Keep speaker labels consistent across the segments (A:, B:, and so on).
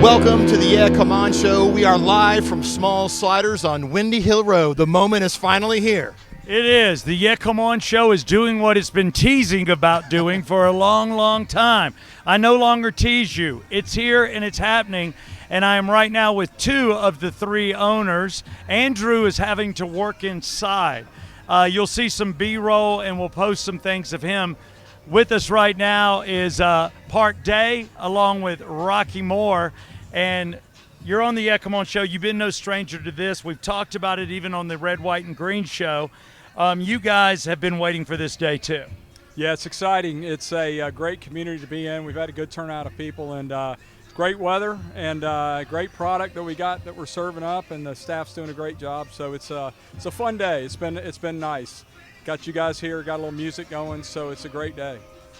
A: Welcome to the Yeah Come On Show. We are live from Small Sliders on Windy Hill Road. The moment is finally here.
B: It is. The Yeah Come On Show is doing what it's been teasing about doing for a long, long time. I no longer tease you. It's here and it's happening. And I am right now with two of the three owners. Andrew is having to work inside. You'll see some B-roll and we'll post some things of him. With us right now is Park Day along with Rocky Moore. And you're on the Yeah Come On Show. You've been no stranger to this. We've talked about it even on the Red, White, and Green show. You guys have been waiting for this day too.
C: Yeah, it's exciting. It's a great community to be in. We've had a good turnout of people and great weather and great product that we got that we're serving up, and the staff's doing a great job. So it's a fun day. It's been nice. Got you guys here, got a little music going, so it's a great day.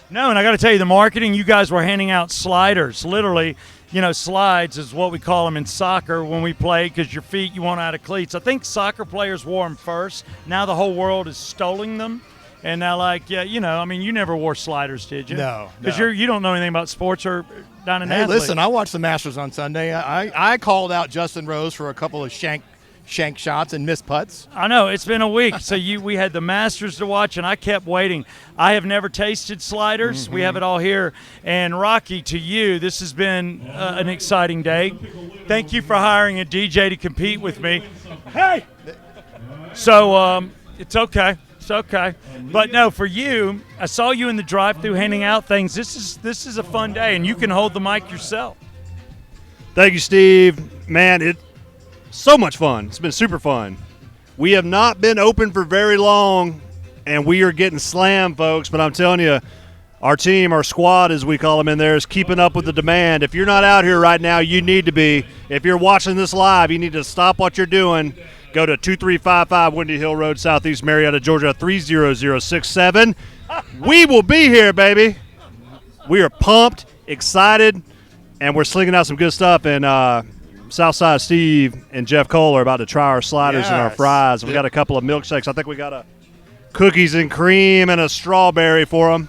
B: No, and I got to tell you, the marketing, you guys were handing out sliders. Literally, slides is what we call them in soccer when we play, because your feet, you want out of cleats. I think soccer players wore them first. Now the whole world is stoling them. And now, you never wore sliders, did you?
A: No.
B: Because you don't know anything about sports or down in
A: Hey, listen, I watched the Masters on Sunday. I called out Justin Rose for a couple of shank shots and missed putts.
B: I know, it's been a week. So we had the Masters to watch, and I kept waiting. I have never tasted sliders. Mm-hmm. We have it all here. And Rocky, to you, this has been an exciting day. Thank you for hiring a DJ to compete with me. Hey! So it's okay. It's okay. But no, for you, I saw you in the drive-thru handing out things. This is a fun day, and you can hold the mic yourself.
D: Thank you, Steve. Man, it's so much fun. It's been super fun. We have not been open for very long, and we are getting slammed, folks. But I'm telling you, our team, our squad, as we call them in there, is keeping up with the demand. If you're not out here right now, you need to be. If you're watching this live, you need to stop what you're doing. Go to 2355 Windy Hill Road, Southeast Marietta, Georgia, 30067. We will be here, baby. We are pumped, excited, and we're slinging out some good stuff. And Southside Steve and Jeff Cole are about to try our sliders and our fries. We got a couple of milkshakes. I think we got a cookies and cream and a strawberry for them.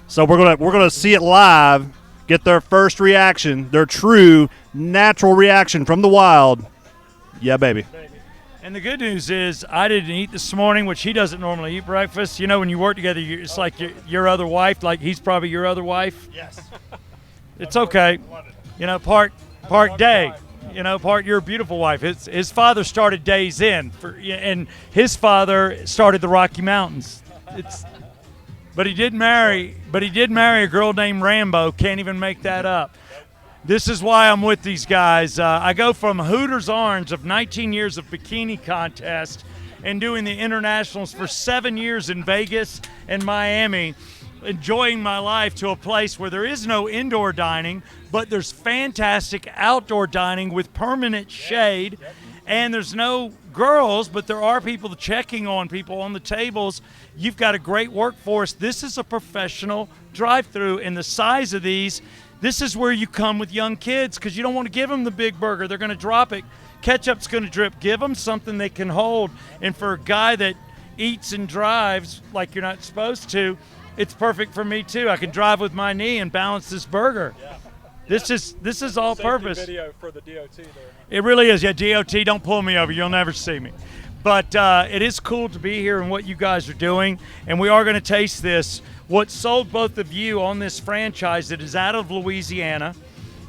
D: So we're gonna see it live, get their first reaction, their true natural reaction from the wild. Yeah, baby.
B: And the good news is I didn't eat this morning, which he doesn't normally eat breakfast. You know, when you work together, it's like your other wife, like he's probably your other wife.
D: Yes.
B: It's okay. Park Day. Park, you're a beautiful wife. His father started Days Inn, and his father started the Rocky Mountains. But he did marry a girl named Rambo. Can't even make that up. This is why I'm with these guys. I go from Hooters Orange of 19 years of bikini contest and doing the internationals for 7 years in Vegas and Miami, enjoying my life, to a place where there is no indoor dining, but there's fantastic outdoor dining with permanent shade, and there's no girls, but there are people checking on people on the tables. You've got a great workforce. This is a professional drive-through, and the size of these, this is where you come with young kids, because you don't want to give them the big burger. They're going to drop it. Ketchup's going to drip. Give them something they can hold. And for a guy that eats and drives like you're not supposed to, it's perfect for me too. I can drive with my knee and balance this burger. Yeah. This is all purpose.
C: Video for the DOT there.
B: It really is. Yeah, DOT, don't pull me over. You'll never see me. But it is cool to be here and what you guys are doing. And we are going to taste this. What sold both of you on this franchise that is out of Louisiana.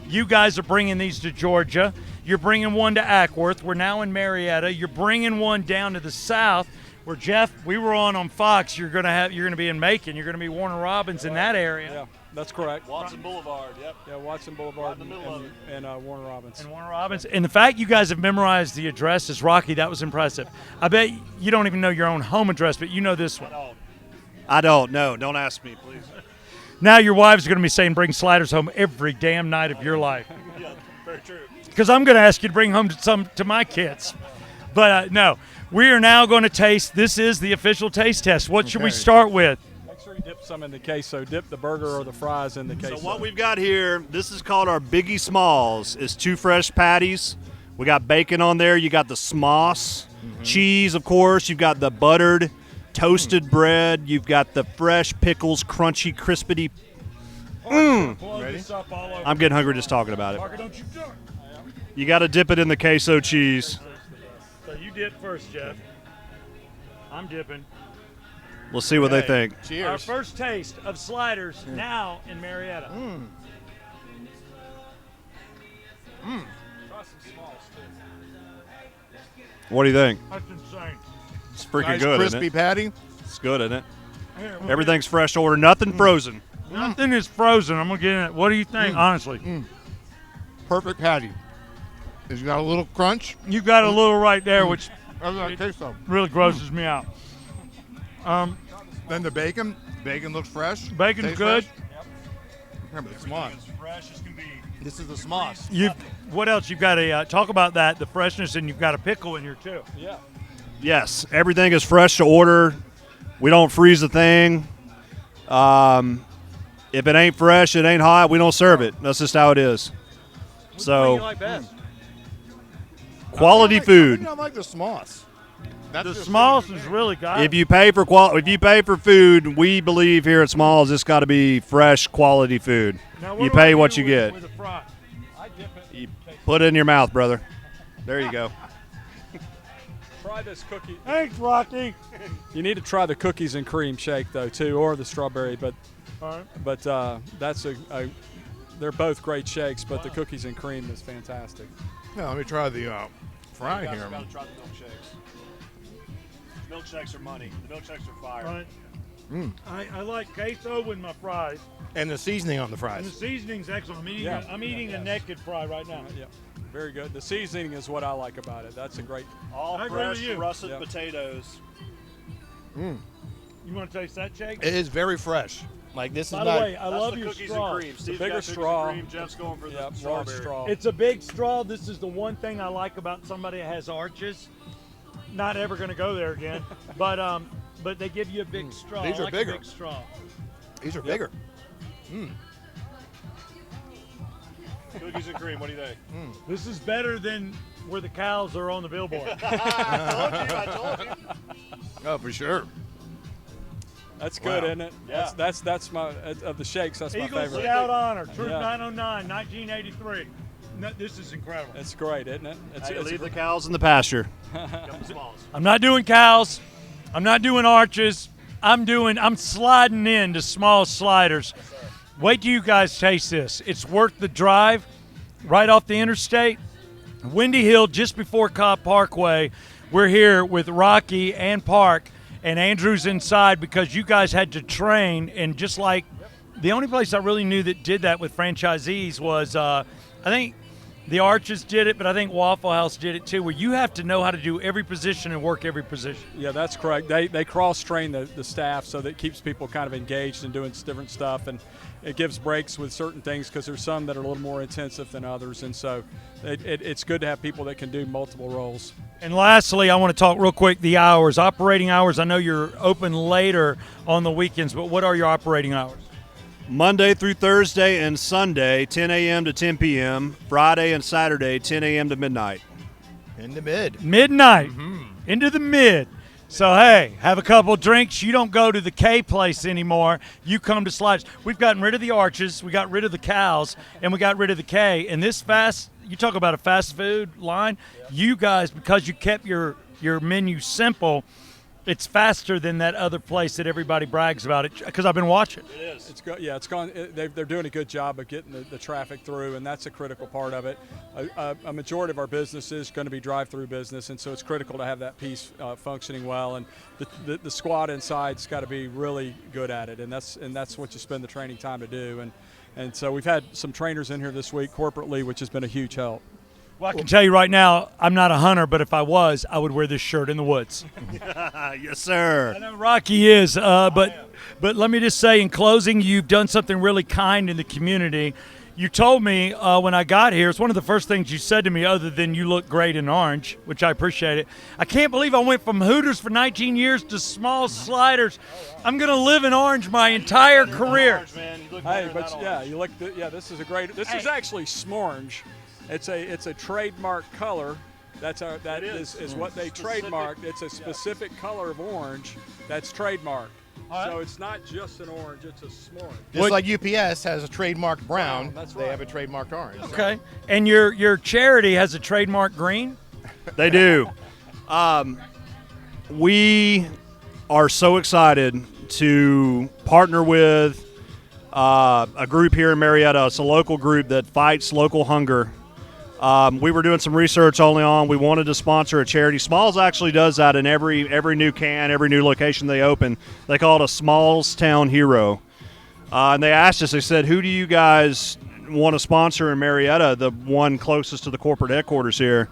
B: You guys are bringing these to Georgia. You're bringing one to Ackworth. We're now in Marietta. You're bringing one down to the south, where Jeff, we were on Fox. You're going to be in Macon. You're going to be Warner Robins in that area.
C: Yeah, that's correct.
D: Watson Boulevard. Yep.
C: Yeah, Watson Boulevard and Warner Robins.
B: And Warner Robins. And the fact you guys have memorized the addresses, Rocky, that was impressive. I bet you don't even know your own home address, but you know this one.
D: I don't know. Don't ask me, please.
B: Now your wives are going to be saying bring sliders home every damn night of your life.
D: Yeah, very true.
B: Because I'm going to ask you to bring home some to my kids. But no, we are now going to taste. This is the official taste test. What should we start with?
C: Make sure you dip some in the queso. Dip the burger or the fries in the queso.
D: So what we've got here, this is called our Biggie Smalls. It's 2 fresh patties. We got bacon on there. You got the smoss, cheese, of course. You've got the buttered toasted bread. You've got the fresh pickles, crunchy, crispity
A: Ready?
D: I'm getting hungry just talking about it.
B: Parker, don't you dare.
D: You got to dip it in the queso cheese.
B: So you dip first, Jeff. I'm dipping.
D: We'll see what they
A: Hey,
D: think.
B: Our
A: Cheers.
B: first taste of sliders now in Marietta.
D: What do you think?
B: That's insane.
D: It's freaking
A: Nice
D: good,
A: crispy
D: isn't it?
A: patty.
D: It's good, isn't it?
B: Here, we'll
D: Everything's fresh order, nothing frozen.
B: get- nothing is frozen. I'm gonna get in it. What do you think, honestly?
A: Perfect patty. It's got a little crunch.
B: You got a little right there, which
A: That's what I taste of.
B: really grosses me out.
A: Then the bacon. Bacon looks fresh.
B: Bacon's
A: Tastes
B: good.
A: fresh. Yeah, but it's small.
D: Fresh as can be.
A: This is the smosh.
B: What else? You've got to talk about that, the freshness, and you've got a pickle in here too.
C: Yeah.
D: Yes, everything is fresh to order. We don't freeze the thing. If it ain't fresh, it ain't hot, we don't serve it. That's just how it is.
C: What do
D: So,
C: you like best?
D: quality
A: I
D: food.
A: think I like the smosh. That's
B: The
A: just
B: Smalls
A: really
B: is
A: good.
B: really got
D: If you pay for food, we believe here at Smalls it's got to be fresh, quality food.
B: Now,
D: You
B: do I
D: pay
B: do
D: what you
B: with-
D: get.
B: with a fry?
C: I dip it.
D: You put it in your mouth, brother. There you go.
C: Try this cookie.
B: Thanks, Rocky.
C: You need to try the cookies and cream shake though too, or the strawberry. But
B: All right.
C: that's they're both great shakes, but the cookies and cream is fantastic.
A: Yeah, let me try the fry here.
D: try the milkshakes. Milkshakes are money. The milkshakes are fire.
B: All right. I like queso with my fries,
A: And the seasoning on the
B: and the
A: fries.
B: seasoning's excellent. I'm eating
C: Yeah.
B: a naked fry right now.
C: Yeah, very good. The seasoning is what I like about it. That's a great.
D: All
B: I agree with you.
D: russet
C: Yep.
D: potatoes.
B: You want to taste that, Jake?
A: It is very fresh. Like this is
B: By
A: not.
B: the way, I love your straw.
D: Steve's
C: bigger
D: got cookies
C: straw.
D: And cream. Jeff's going for the
C: Yeah, large
D: strawberry.
C: straw.
B: It's a big straw. This is the one thing I like about somebody that has arches. Not ever going to go there again, but they give you a big straw.
A: These
B: I
A: are
B: like
A: bigger.
B: A big straw.
A: These are bigger.
D: Cookies and cream. What do you think?
B: This is better than where the cows are on the billboard.
D: I told you.
A: Oh, for sure.
C: That's good,
A: Wow.
C: isn't it?
D: Yeah.
C: That's my of the shakes. That's my
B: Eagle
C: favorite.
B: Scout Honor, Troop
C: Yeah.
B: 909, 1983. No, this is incredible.
C: It's great, isn't it? It's,
D: Hey,
C: it's
D: leave
C: a
D: the
C: gr-
D: cows in the pasture. Got the Smalls.
B: I'm not doing cows. I'm not doing arches. I'm sliding into small sliders. Wait till you guys taste this. It's worth the drive right off the interstate. Windy Hill, just before Cobb Parkway. We're here with Rocky and Park, and Andrew's inside because you guys had to train. And just like the only place I really knew that did that with franchisees was, I think the Arches did it, but I think Waffle House did it too, where you have to know how to do every position and work every position.
C: Yeah, that's correct. They cross-train the staff so that it keeps people kind of engaged and doing different stuff, and it gives breaks with certain things because there's some that are a little more intensive than others, and so it's good to have people that can do multiple roles.
B: And lastly, I want to talk real quick the hours, operating hours. I know you're open later on the weekends, but what are your operating hours?
D: Monday through Thursday and Sunday, 10 a.m. to 10 p.m. Friday and Saturday, 10 a.m. to midnight.
A: In the mid.
B: Midnight into the mid. So, hey, have a couple drinks. You don't go to the K place anymore. You come to Sliders. We've gotten rid of the Arches. We got rid of the cows, and we got rid of the K. And this you talk about a fast food line. You guys, because you kept your menu simple, it's faster than that other place that everybody brags about it, because I've been watching.
D: It is.
C: It's good. Yeah, it's gone. They're doing a good job of getting the traffic through, and that's a critical part of it. A majority of our business is going to be drive-through business, and so it's critical to have that piece functioning well. And the squad inside's got to be really good at it, and that's what you spend the training time to do. And so we've had some trainers in here this week corporately, which has been a huge help.
B: Well, I can tell you right now, I'm not a hunter, but if I was, I would wear this shirt in the woods.
D: Yes, sir.
B: I know Rocky is, but let me just say in closing, you've done something really kind in the community. You told me when I got here, it's one of the first things you said to me other than you look great in orange, which I appreciate it. I can't believe I went from Hooters for 19 years to Small Sliders. I'm going to live in orange my entire career.
C: Hey, but yeah, you look. This is a great. This is actually Smorange. It's a trademark color. That is what they trademarked. It's a specific color of orange that's trademarked. So it's not just an orange; it's a s'more.
A: Just like UPS has a trademarked brown,
C: That's
A: they
C: right.
A: have a trademarked orange.
B: Okay. And your charity has a trademark green?
D: They do. We are so excited to partner with a group here in Marietta. It's a local group that fights local hunger. We were doing some research early on. We wanted to sponsor a charity. Smalls actually does that in every new can, every new location they open. They call it a Smalls Town Hero. And they asked us, they said, who do you guys want to sponsor in Marietta, the one closest to the corporate headquarters here?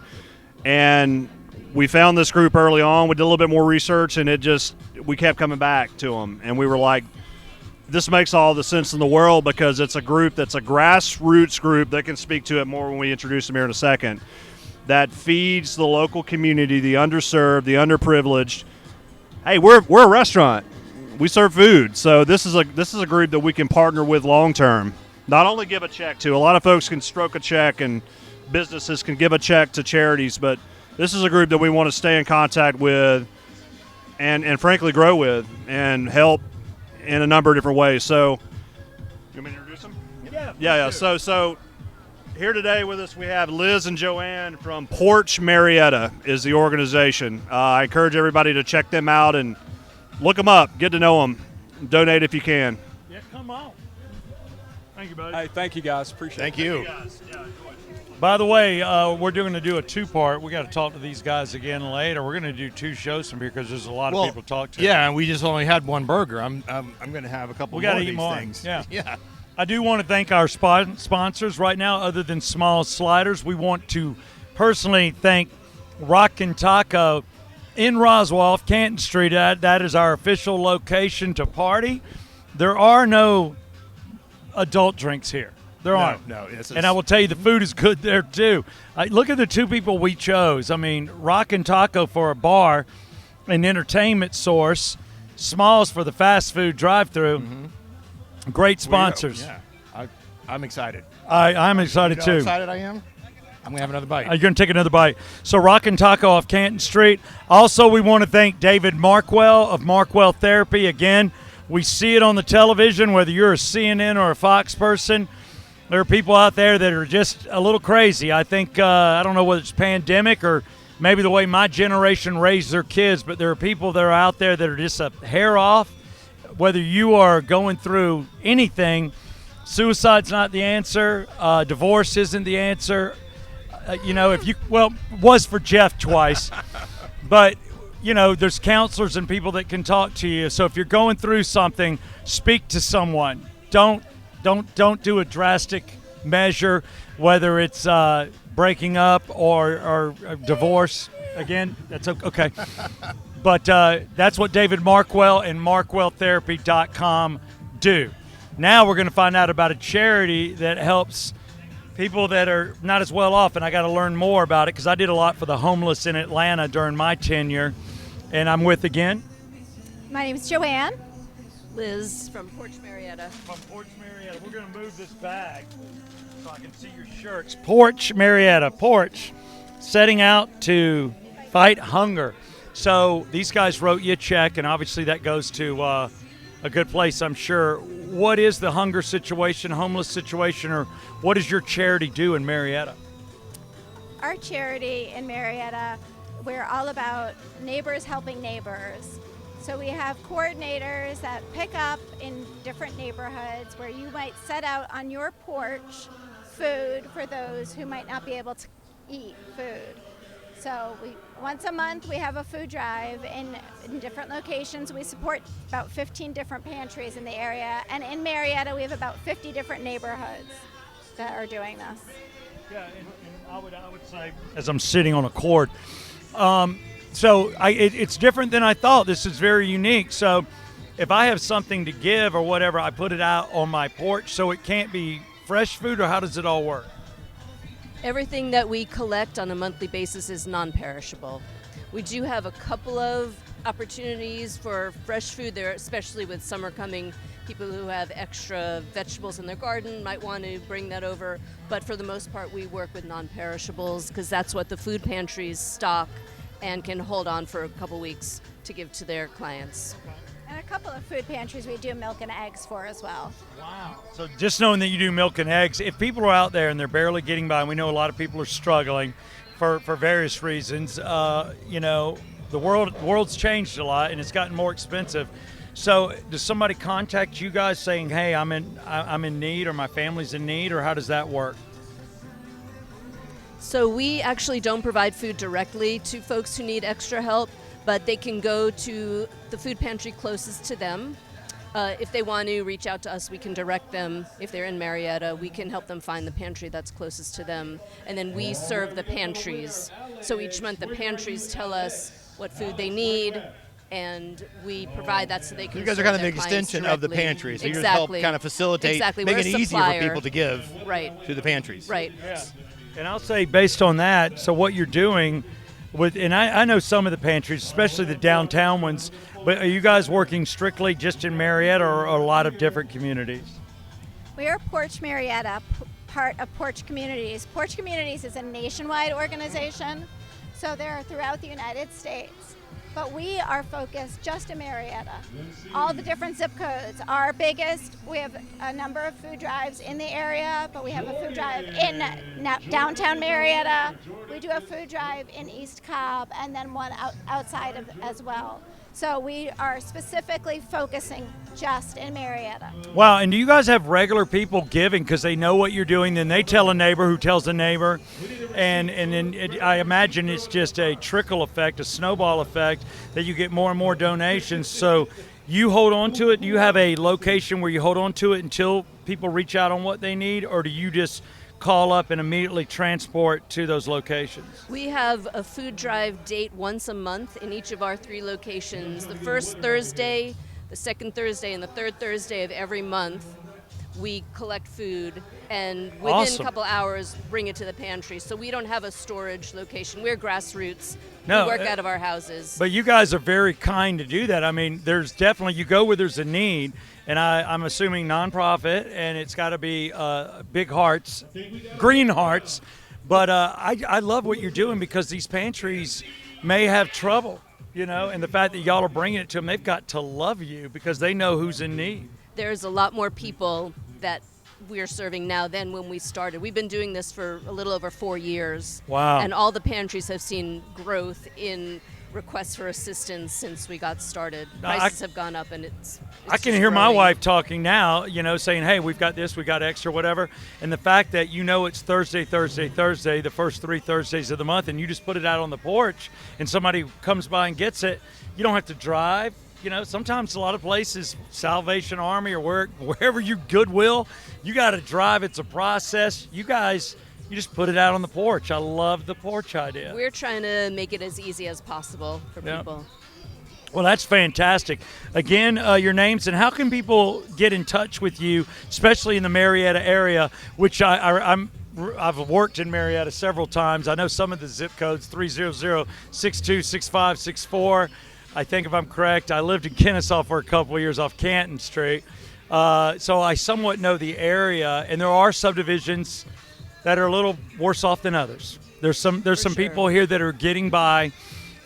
D: And we found this group early on. We did a little bit more research, and we kept coming back to them. And we were like, this makes all the sense in the world because it's a group that's a grassroots group. They can speak to it more when we introduce them here in a second. That feeds the local community, the underserved, the underprivileged. Hey, we're a restaurant. We serve food, so this is a group that we can partner with long term. Not only give a check to. A lot of folks can stroke a check, and businesses can give a check to charities, but this is a group that we want to stay in contact with, and frankly grow with, and help in a number of different ways. So, you want me to introduce them? Yeah. So here today with us we have Liz and Joanne from Porch Marietta is the organization. I encourage everybody to check them out and look them up, get to know them, donate if you can.
B: Yeah, come on. Thank you, buddy.
C: Hey, thank you guys. Appreciate
A: Thank
C: it.
A: you.
B: By the way, we're going to do a two-part. We got to talk to these guys again later. We're going to do two shows from here because there's a lot of people to talk to.
A: Yeah, and we just only had one burger. I'm going to have a couple
B: We
A: more
B: gotta
A: of
B: eat
A: these
B: more.
A: things.
B: Yeah.
A: Yeah.
B: I do want to thank our sponsors right now. Other than Small Sliders, we want to personally thank Rockin' Taco in Roswell, Canton Street. That is our official location to party. There are no adult drinks here. There aren't.
A: No.
B: And I will tell you, the food is good there too. Look at the two people we chose. I mean, Rockin' Taco for a bar, an entertainment source, Smalls for the fast food drive-through.
A: Mm-hmm.
B: Great sponsors.
A: I'm excited.
B: I'm excited
A: You know
B: too.
A: how excited I am? I'm going to have another bite.
B: You're going to take another bite. So Rockin' Taco off Canton Street. Also, we want to thank David Markwell of Markwell Therapy. Again, we see it on the television, whether you're a CNN or a Fox person. There are people out there that are just a little crazy. I think, I don't know whether it's pandemic or maybe the way my generation raised their kids, but there are people that are out there that are just a hair off. Whether you are going through anything, suicide's not the answer. Divorce isn't the answer. Was for Jeff twice. But, there's counselors and people that can talk to you. So if you're going through something, speak to someone. Don't do a drastic measure, whether it's breaking up or divorce. Again, that's okay. But that's what David Markwell and MarkwellTherapy.com do. Now we're going to find out about a charity that helps people that are not as well off, and I got to learn more about it because I did a lot for the homeless in Atlanta during my tenure. And I'm with again.
E: My name is Joanne. Liz from Porch Marietta.
B: From Porch Marietta. We're going to move this bag so I can see your shirts. Porch Marietta. Porch, setting out to fight hunger. So these guys wrote you a check, and obviously that goes to a good place, I'm sure. What is the hunger situation, homeless situation, or what does your charity do in Marietta?
E: Our charity in Marietta, we're all about neighbors helping neighbors. So we have coordinators that pick up in different neighborhoods where you might set out on your porch food for those who might not be able to eat food. So once a month we have a food drive in different locations. We support about 15 different pantries in the area, and in Marietta we have about 50 different neighborhoods that are doing this.
B: Yeah, and I would say, as I'm sitting on a cord, it's different than I thought. This is very unique. So if I have something to give or whatever, I put it out on my porch, so it can't be fresh food, or how does it all work?
F: Everything that we collect on a monthly basis is non-perishable. We do have a couple of opportunities for fresh food there, especially with summer coming. People who have extra vegetables in their garden might want to bring that over. But for the most part, we work with non-perishables because that's what the food pantries stock and can hold on for a couple weeks to give to their clients.
E: And a couple of food pantries we do milk and eggs for as well.
B: So just knowing that you do milk and eggs, if people are out there and they're barely getting by, and we know a lot of people are struggling for various reasons, you know, the world's changed a lot and it's gotten more expensive. So does somebody contact you guys saying, hey, I'm in need, or my family's in need, or how does that work?
F: So we actually don't provide food directly to folks who need extra help, but they can go to the food pantry closest to them. If they want to reach out to us, we can direct them. If they're in Marietta, we can help them find the pantry that's closest to them. And then we serve the pantries. So each month the pantries tell us what food they need, and we provide that so they can.
A: You guys are
F: serve
A: kind of the
F: their clients
A: extension of the
F: directly.
A: pantry, so you just
F: Exactly.
A: help kind of facilitate,
F: Exactly.
A: make
F: We're
A: it
F: a
A: easier for
F: supplier.
A: people to give
F: Right.
A: to the pantries.
F: Right.
B: And I'll say, based on that, so what you're doing with, and I know some of the pantries, especially the downtown ones, but are you guys working strictly just in Marietta, or a lot of different communities?
E: We are Porch Marietta, part of Porch Communities. Porch Communities is a nationwide organization, so they're throughout the United States. But we are focused just in Marietta. All the different zip codes. Our biggest, we have a number of food drives in the area, but we have a food drive in downtown Marietta. We do a food drive in East Cobb, and then one outside of as well. So we are specifically focusing just in Marietta.
B: Wow, and do you guys have regular people giving because they know what you're doing, then they tell a neighbor who tells a neighbor, and then I imagine it's just a trickle effect, a snowball effect, that you get more and more donations. So you hold on to it. Do you have a location where you hold on to it until people reach out on what they need, or do you just call up and immediately transport to those locations?
F: We have a food drive date once a month in each of our 3 locations. The first Thursday, the second Thursday, and the third Thursday of every month, we collect food and within
B: Awesome.
F: a couple hours bring it to the pantry. So we don't have a storage location. We're grassroots.
B: No,
F: we work out of our houses.
B: But you guys are very kind to do that. I mean, there's definitely, you go where there's a need, and I'm assuming nonprofit, and it's got to be big hearts, green hearts. But I love what you're doing, because these pantries may have trouble, you know, and the fact that y'all are bringing it to them, they've got to love you because they know who's in need.
F: There's a lot more people that we're serving now than when we started. We've been doing this for a little over 4 years.
B: Wow.
F: And all the pantries have seen growth in requests for assistance since we got started. Prices have gone up, and it's
B: I can
F: just
B: hear my
F: growing.
B: wife talking now, you know, saying, hey, we've got this, we got extra, whatever. And the fact that you know it's Thursday, the first 3 Thursdays of the month, and you just put it out on the porch and somebody comes by and gets it, you don't have to drive. You know, sometimes a lot of places, Salvation Army or wherever you Goodwill, you got to drive. It's a process. You guys, you just put it out on the porch. I love the porch idea.
F: We're trying to make it as easy as possible for
B: Yeah.
F: people.
B: Well, that's fantastic. Again, your names, and how can people get in touch with you, especially in the Marietta area, which I've worked in Marietta several times. I know some of the zip codes, 300-6265-64. I think if I'm correct, I lived in Kennesaw for a couple of years off Canton Street. So I somewhat know the area, and there are subdivisions that are a little worse off than others. There's some people here that are getting by,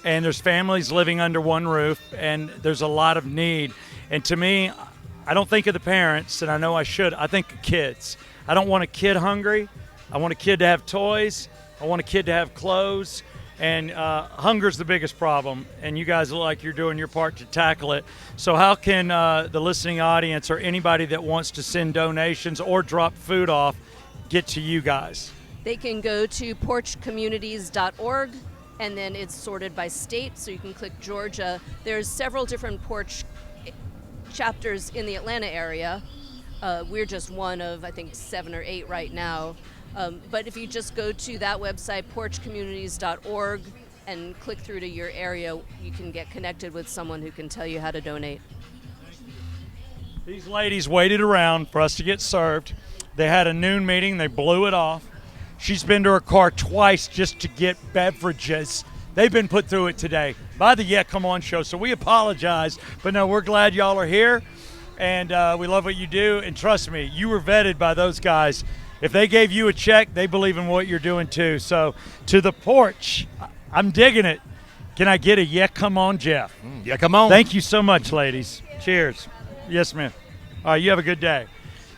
B: and there's families living under one roof, and there's a lot of need. And to me, I don't think of the parents, and I know I should. I think of kids. I don't want a kid hungry. I want a kid to have toys. I want a kid to have clothes. And hunger's the biggest problem, and you guys look like you're doing your part to tackle it. So how can the listening audience or anybody that wants to send donations or drop food off get to you guys?
F: They can go to porchcommunities.org, and then it's sorted by state, so you can click Georgia. There's several different porch chapters in the Atlanta area. We're just one of, I think, 7 or 8 right now. But if you just go to that website, porchcommunities.org, and click through to your area, you can get connected with someone who can tell you how to donate.
B: These ladies waited around for us to get served. They had a noon meeting. They blew it off. She's been to her car twice just to get beverages. They've been put through it today by the Yeah Come On show, so we apologize. But no, we're glad y'all are here, and we love what you do. And trust me, you were vetted by those guys. If they gave you a check, they believe in what you're doing too. So to the porch, I'm digging it. Can I get a yeah, come on, Jeff?
A: Yeah, come on.
B: Thank you so much, ladies. Cheers. Yes, ma'am. All right, you have a good day.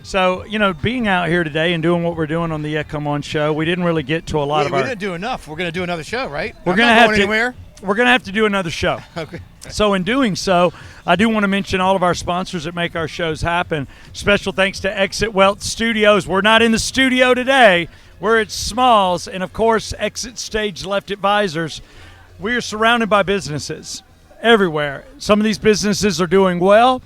B: So, being out here today and doing what we're doing on the Yeah Come On show, we didn't really get to a lot of
A: We
B: our.
A: didn't do enough. We're going to do another show, right?
B: We're
A: I'm
B: gonna
A: not
B: have
A: going
B: to.
A: anywhere.
B: We're gonna have to do another show.
A: Okay.
B: So in doing so, I do want to mention all of our sponsors that make our shows happen. Special thanks to Exit Wealth Studios. We're not in the studio today. We're at Smalls, and of course, Exit Stage Left Advisors. We are surrounded by businesses everywhere. Some of these businesses are doing well.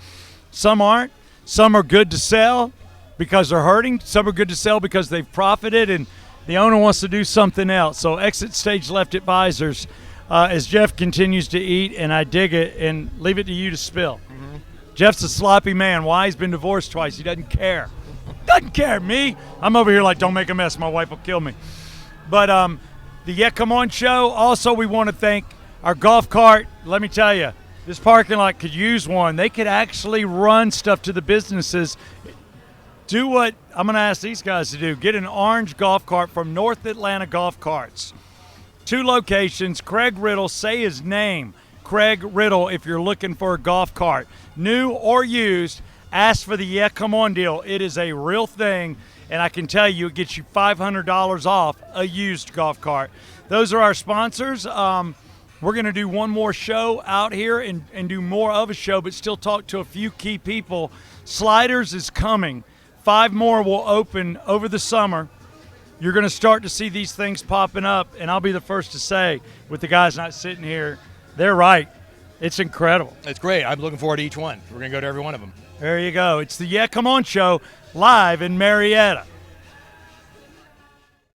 B: Some aren't. Some are good to sell because they're hurting. Some are good to sell because they've profited, and the owner wants to do something else. So Exit Stage Left Advisors. As Jeff continues to eat, and I dig it, and leave it to you to spill. Mm-hmm. Jeff's a sloppy man. Why? He's been divorced twice. He doesn't care. Doesn't care. Me, I'm over here like, don't make a mess. My wife will kill me. But the Yeah Come On show, also we want to thank our golf cart. Let me tell you, this parking lot could use one. They could actually run stuff to the businesses. Do what I'm going to ask these guys to do. Get an orange golf cart from North Atlanta Golf Carts. 2 locations. Craig Riddle, say his name. Craig Riddle, if you're looking for a golf cart, new or used, ask for the Yeah Come On deal. It is a real thing, and I can tell you it gets you $500 off a used golf cart. Those are our sponsors. We're going to do one more show out here and do more of a show, but still talk to a few key people. Sliders is coming. 5 more will open over the summer. You're going to start to see these things popping up, and I'll be the first to say, with the guys not sitting here, they're right. It's incredible.
A: It's great. I'm looking forward to each one. We're going to go to every one of them.
B: There you go. It's the Yeah Come On show live in Marietta.